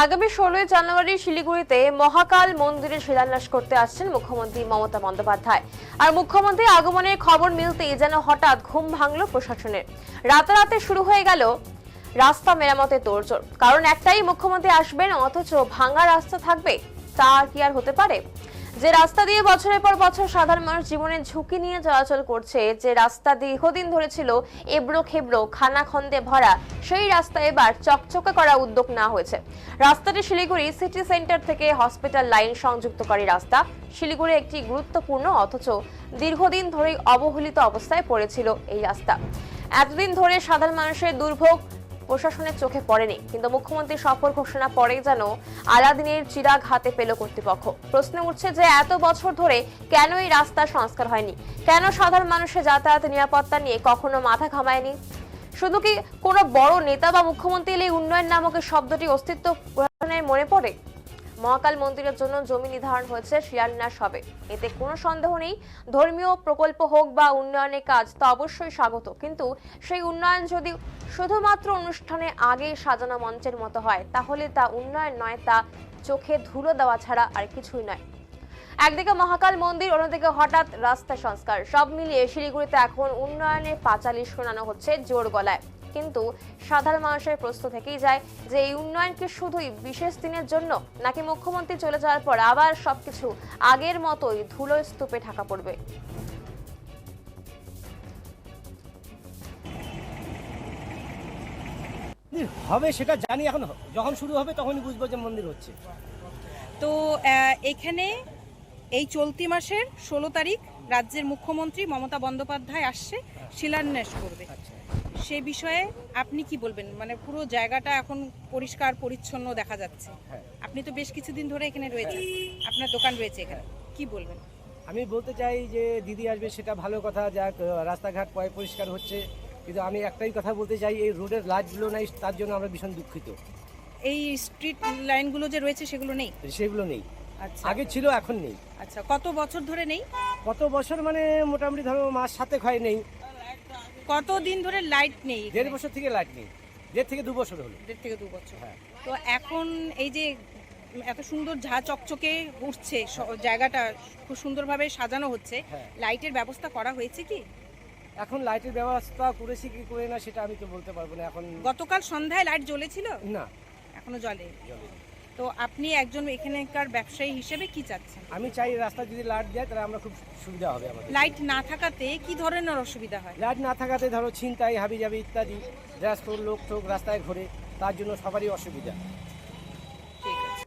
আগামী 16 জানুয়ারি শিলিগুড়িতে মহাকাল মন্দিরে শিলান্যাস করতে আসছেন মুখ্যমন্ত্রী মমতা বন্দ্যোপাধ্যায়। আর মুখ্যমন্ত্রী আগমনের খবর মিলতেই যেন হঠাৎ ঘুম ভাঙল প্রশাসনের। রাতারাতি শুরু হয়ে গেল রাস্তা মেরামতের তোড়জোড়। কারণ একটাই, মুখ্যমন্ত্রী আসবেন অথচ ভাঙা রাস্তা থাকবে। তা কি আর হতে পারে? যে রাস্তা দিয়ে বছরের পর বছর সাধারণ মানুষ জীবনের ঝুঁকি নিয়ে চলাচল করছে, যে রাস্তা দীর্ঘদিন ধরে ছিল এবড়ো খেবড়ো খানাখন্দে ভরা, সেই রাস্তা এবার চকচকে করা উদ্যোগ নেওয়া হয়েছে। রাস্তাটি শিলিগুড়ি সিটি সেন্টার থেকে হসপিটাল লাইন সংযুক্তকারী রাস্তা। শিলিগুড়ি একটি গুরুত্বপূর্ণ অথচ দীর্ঘদিন ধরেই অবহেলিত অবস্থায় পড়েছিল এই রাস্তা। এতদিন ধরে সাধারণ মানুষের দুর্ভোগ প্রশাসনের চোখে পড়েনি, কিন্তু মুখ্যমন্ত্রী সফর ঘোষণা পরে যেন আলাদিনের চিরাগ হাতে পেল কর্তৃপক্ষ। প্রশ্ন উঠছে যে এত বছর ধরে কেন এই রাস্তার সংস্কার হয়নি, কেন সাধারণ মানুষের যাতায়াত নিরাপত্তা নিয়ে কখনো মাথা ঘামায়নি। শুধু কি কোনো বড় নেতা বা মুখ্যমন্ত্রী এলে উন্নয়ন নামক শব্দটি অস্তিত্ব প্রশাসনের মনে পড়ে? মহাকাল মন্দিরের জন্য জমি নির্ধারণ হয়েছে, শিলান্যাস হবে, এতে কোনো সন্দেহ নেই। ধর্মীয় প্রকল্প হোক বা উন্নয়নের কাজ তা অবশ্যই স্বাগত, কিন্তু সেই উন্নয়ন যদি শুধুমাত্র অনুষ্ঠানে আগে সাজানো মঞ্চের মতো হয়, তাহলে তা উন্নয়ন নয়, তা চোখে ধুলো দেওয়া ছাড়া আর কিছুই নয়। একদিকে মহাকাল মন্দির, অন্যদিকে হঠাৎ রাস্তা সংস্কার, সব মিলিয়ে শিলিগুড়িতে এখন উন্নয়নের পাঁচালী শোনানো হচ্ছে জোর গলায়। কিন্তু সাধারণ মানুষের প্রশ্ন থেকেই যায় যে এই উন্নয়ন কি শুধুই বিশেষ দিনের জন্য, নাকি মুখ্যমন্ত্রী চলে যাওয়ার পর আবার সবকিছু আগের মতোই ধুলোর স্তূপে ঢাকা পড়বে? হবে সেটা জানি, এখন যখন শুরু হবে তখনই বুঝবো যে মন্দির হচ্ছে। তো এখানে এই চলতি মাসের 16 তারিখ রাজ্যের মুখ্যমন্ত্রী মমতা বন্দ্যোপাধ্যায় আসছে, শিলান্যাস করবে। সে বিষয়ে আপনি কি বলবেন? মানে পুরো জায়গাটা এখন পরিষ্কার পরিচ্ছন্ন দেখা যাচ্ছে। আপনি তো বেশ কিছুদিন ধরে এখানে রয়েছেন, আপনার দোকান রয়েছে এখানে, কি বলবেন? আমি বলতে চাই যে দিদি আসবে সেটা ভালো কথা, যাক রাস্তাঘাট পরিষ্কার হচ্ছে, কিন্তু আমি একটাই কথা বলতে চাই, এই রোডের লাইটগুলো নাই, তার জন্য আমরা ভীষণ দুঃখিত। এই স্ট্রিট লাইনগুলো যে রয়েছে সেগুলো নেই? সেগুলো নেই। আচ্ছা, আগে ছিল, এখন নেই। আচ্ছা, কত বছর ধরে নেই? কত বছর মানে মোটামুটি ধরো মাস 7 হয় নেই। কত দিন ধরে লাইট নেই? 1.5 বছর থেকে লাইট নেই, 1.5 থেকে 2 বছর হলো। 1.5 থেকে 2 বছর। হ্যাঁ। তো এখন এই যে এত সুন্দর ঝা চকচকে উঠছে, জায়গাটা খুব সুন্দরভাবে সাজানো হচ্ছে, হ্যাঁ। লাইটের ব্যবস্থা করা হয়েছে কি? এখন লাইটের ব্যবস্থা করেছি কি করে না সেটা আমি তো বলতে পারবো না এখন। গতকাল সন্ধ্যায় লাইট জ্বলেছিল? না, এখনো জ্বলে। তো আপনি একজন এখানকার ব্যবসায়ী হিসেবে কি চাচ্ছেন? আমি চাই রাস্তা যদি লাইট দেয় তাহলে আমরা খুব সুবিধা হবে আমাদের। লাইট না থাকাতে কি ধরনের অসুবিধা হয়? লাইট না থাকাতে ধরো ছিনতাই হাবিজাবি ইত্যাদি, রাস্তার লোক টোক রাস্তায় ঘোরে, তার জন্য সবারই অসুবিধা। ঠিক আছে।